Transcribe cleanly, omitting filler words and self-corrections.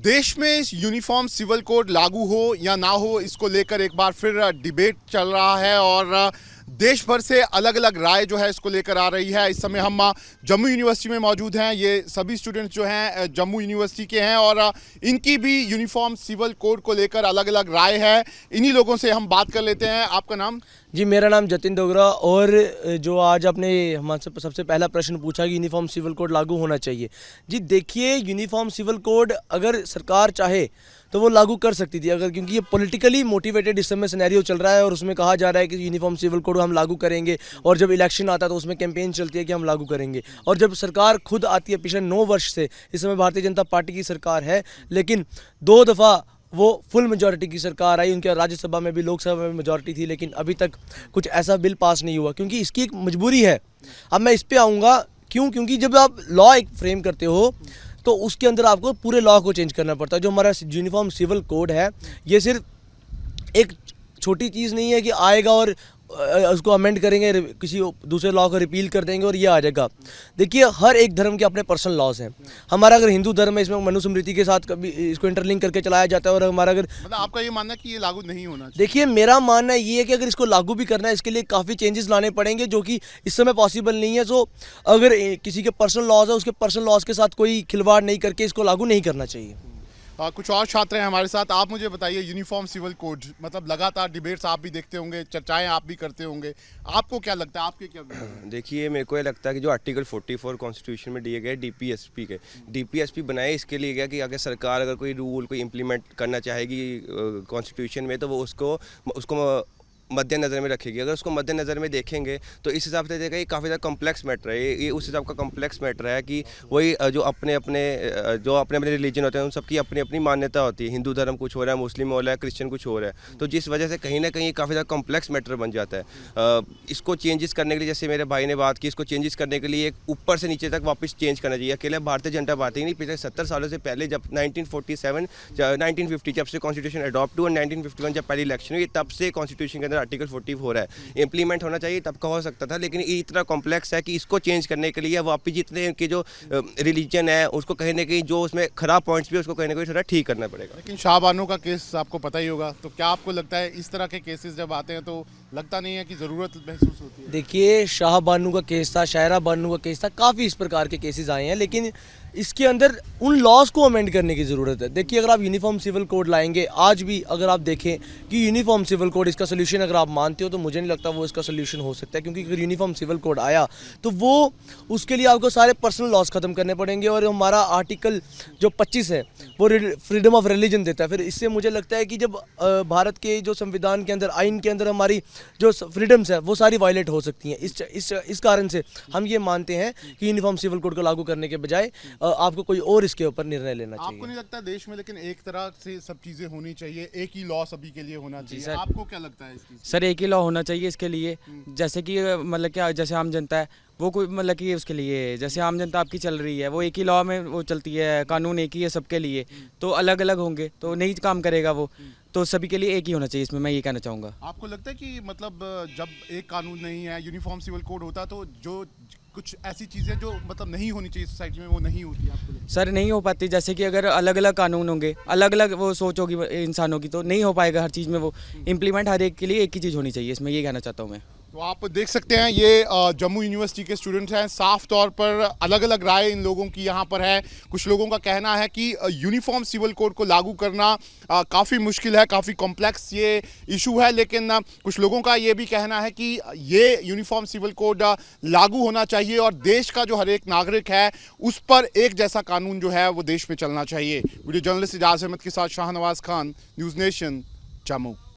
देश में uniform civil code लागू हो या ना हो, इसको लेकर एक बार फिर डिबेट चल रहा है और देश भर से अलग अलग राय जो है इसको लेकर आ रही है। इस समय हम जम्मू यूनिवर्सिटी में मौजूद हैं। ये सभी स्टूडेंट्स जो हैं जम्मू यूनिवर्सिटी के हैं और इनकी भी यूनिफॉर्म सिविल कोड को लेकर अलग अलग राय है। इन्हीं लोगों से हम बात कर लेते हैं। आपका नाम? जी, मेरा नाम जतिन डोगरा। और जो आज आपने हमारे सबसे पहला प्रश्न पूछा कि यूनिफॉर्म सिविल कोड लागू होना चाहिए। जी देखिए, यूनिफॉर्म सिविल कोड अगर सरकार चाहे तो वो लागू कर सकती थी, अगर क्योंकि ये पॉलिटिकली मोटिवेटेड इस समय सिनेरियो चल रहा है और उसमें कहा जा रहा है कि यूनिफॉर्म सिविल कोड हम लागू करेंगे, और जब इलेक्शन आता है तो उसमें कैंपेन चलती है कि हम लागू करेंगे। और जब सरकार खुद आती है पिछले 9 वर्ष से, इस समय भारतीय जनता पार्टी की सरकार है, लेकिन 2 दफ़ा वो फुल मेजॉरिटी की सरकार आई, उनके राज्यसभा में भी लोकसभा में मेजॉरिटी थी, लेकिन अभी तक कुछ ऐसा बिल पास नहीं हुआ, क्योंकि इसकी एक मजबूरी है। अब मैं इस पे आऊँगा क्योंकि जब आप लॉ एक फ्रेम करते हो तो उसके अंदर आपको पूरे लॉ को चेंज करना पड़ता है। जो हमारा यूनिफॉर्म सिविल कोड है, ये सिर्फ एक छोटी चीज़ नहीं है कि आएगा और उसको अमेंड करेंगे, किसी दूसरे लॉ को रिपील कर देंगे और ये आ जाएगा। देखिए, हर एक धर्म के अपने पर्सनल लॉज हैं। हमारा अगर हिंदू धर्म है, इसमें मनुस्मृति के साथ कभी इसको इंटरलिंक करके चलाया जाता है। और हमारा अगर आपका ये मानना है कि ये लागू नहीं होना चाहिए? देखिए, मेरा मानना ये है कि अगर इसको लागू भी करना है, इसके लिए काफ़ी चेंजेस लाने पड़ेंगे, जो कि इस समय पॉसिबल नहीं है। सो अगर किसी के पर्सनल लॉज है, उसके पर्सनल लॉज के साथ कोई खिलवाड़ नहीं करके इसको लागू नहीं करना चाहिए। कुछ और छात्र हैं हमारे साथ। आप मुझे बताइए, यूनिफॉर्म सिविल कोड मतलब लगातार डिबेट्स आप भी देखते होंगे, चर्चाएं आप भी करते होंगे, आपको क्या लगता है, आपके क्या? देखिए, मेरे को ये लगता है कि जो आर्टिकल 44 कॉन्स्टिट्यूशन में दिए गए डीपीएसपी बनाए इसके लिए गया कि अगर सरकार अगर कोई रूल कोई इम्प्लीमेंट करना चाहेगी कॉन्स्टिट्यूशन में, तो वो उसको मद्देनज़र में रखेगी। अगर उसको मद्देनज़र में देखेंगे तो इस हिसाब से देखा ये काफ़ी ज़्यादा कॉम्प्लेक्स मैटर है। ये उस हिसाब का कॉम्प्लेक्स मैटर है कि वही जो अपने अपने रिलीजन होते हैं, उन सबकी अपनी अपनी मान्यता होती है। हिंदू धर्म कुछ हो रहा है, मुस्लिम हो रहा है, क्रिश्चियन कुछ हो रहा है, तो जिस वजह से कहीं ना कहीं काफ़ी ज़्यादा कॉम्प्लेक्स मैटर बन जाता है। इसको चेंजेस करने के लिए, जैसे मेरे भाई ने बात की, इसको चेंजेस करने के लिए एक ऊपर से नीचे तक वापस चेंज करना चाहिए। अकेले भारतीय जनता पार्टी नहीं, पिछले 70 सालों से पहले जब 1950 जब से कॉन्स्टिट्यूशन अडॉप्ट हुआ, 1951 जब पहली इलेक्शन हुई, तब से कॉन्स्टिट्यूशन के अंदर आर्टिकल 44 हो रहा है। इम्प्लीमेंट होना चाहिए तब का हो सकता था, लेकिन ये इतना कॉम्प्लेक्स है कि इसको चेंज करने के लिए वापिस जितने इनके जो रिलीजन है उसको कहीं ना कहीं जो उसमें खराब पॉइंट्स भी उसको कहीं ना कहीं थोड़ा ठीक करना पड़ेगा। लेकिन शाहबानो का केस आपको पता ही होगा, तो क्या आपको लगता है इस तरह के केसेस जब आते हैं तो लगता नहीं है कि ज़रूरत महसूस होती है? देखिए, शाहबानो का केस था, शायरा बानो का केस था, काफ़ी इस प्रकार के केसेस आए हैं, लेकिन इसके अंदर उन लॉज को अमेंड करने की ज़रूरत है। देखिए, अगर आप यूनिफॉर्म सिविल कोड लाएंगे, आज भी अगर आप देखें कि यूनिफॉर्म सिविल कोड इसका सोल्यूशन अगर आप मानते हो, तो मुझे नहीं लगता वो इसका सोल्यूशन हो सकता है, क्योंकि अगर यूनिफॉर्म सिविल कोड आया तो वो उसके लिए आपको सारे पर्सनल लॉज ख़त्म करने पड़ेंगे। और हमारा आर्टिकल जो 25 है वो फ्रीडम ऑफ रिलीजन देता है। फिर इससे मुझे लगता है कि जब भारत के जो संविधान के अंदर, आइन के अंदर हमारी जो फ्रीडम्स है वो सारी वायलेट हो सकती हैं। इस कारण से हम ये मानते हैं कि यूनिफॉर्म सिविल कोड को लागू करने के बजाय आपको कोई और इसके ऊपर निर्णय लेना चाहिए। आपको नहीं लगता देश में लेकिन एक तरह से सब चीजें होनी चाहिए, एक ही लॉ सभी के लिए होना चाहिए? आपको क्या लगता है इसकी? सर, एक ही लॉ होना चाहिए इसके लिए। जैसे कि मतलब क्या, जैसे आम जनता है वो कोई मतलब कि उसके लिए, जैसे आम जनता आपकी चल रही है वो एक ही लॉ में वो चलती है, कानून एक ही है सबके लिए, तो अलग अलग होंगे तो नहीं काम करेगा वो। तो सभी के लिए एक ही होना चाहिए, इसमें मैं ये कहना चाहूँगा। आपको लगता है कि मतलब जब एक कानून नहीं है, यूनिफॉर्म सिविल कोड होता, तो जो कुछ ऐसी चीज़ें जो मतलब नहीं होनी चाहिए सोसाइटी में वो नहीं होती? आपको सर, नहीं हो पाती। जैसे कि अगर अलग अलग कानून होंगे, अलग अलग वो सोच होगी इंसानों की, तो नहीं हो पाएगा हर चीज़ में वो इम्प्लीमेंट। हर एक के लिए एक ही चीज़ होनी चाहिए, इसमें ये कहना चाहता हूँ मैं। तो आप देख सकते हैं ये जम्मू यूनिवर्सिटी के स्टूडेंट्स हैं। साफ तौर पर अलग अलग राय इन लोगों की यहाँ पर है। कुछ लोगों का कहना है कि यूनिफॉर्म सिविल कोड को लागू करना काफ़ी मुश्किल है, काफ़ी कॉम्प्लेक्स ये इशू है, लेकिन कुछ लोगों का ये भी कहना है कि ये यूनिफॉर्म सिविल कोड लागू होना चाहिए और देश का जो हर एक नागरिक है उस पर एक जैसा कानून जो है वो देश में चलना चाहिए। वीडियो जर्नलिस्ट इजाज़ अहमद के साथ शाहनवाज खान, न्यूज़ नेशन, जम्मू।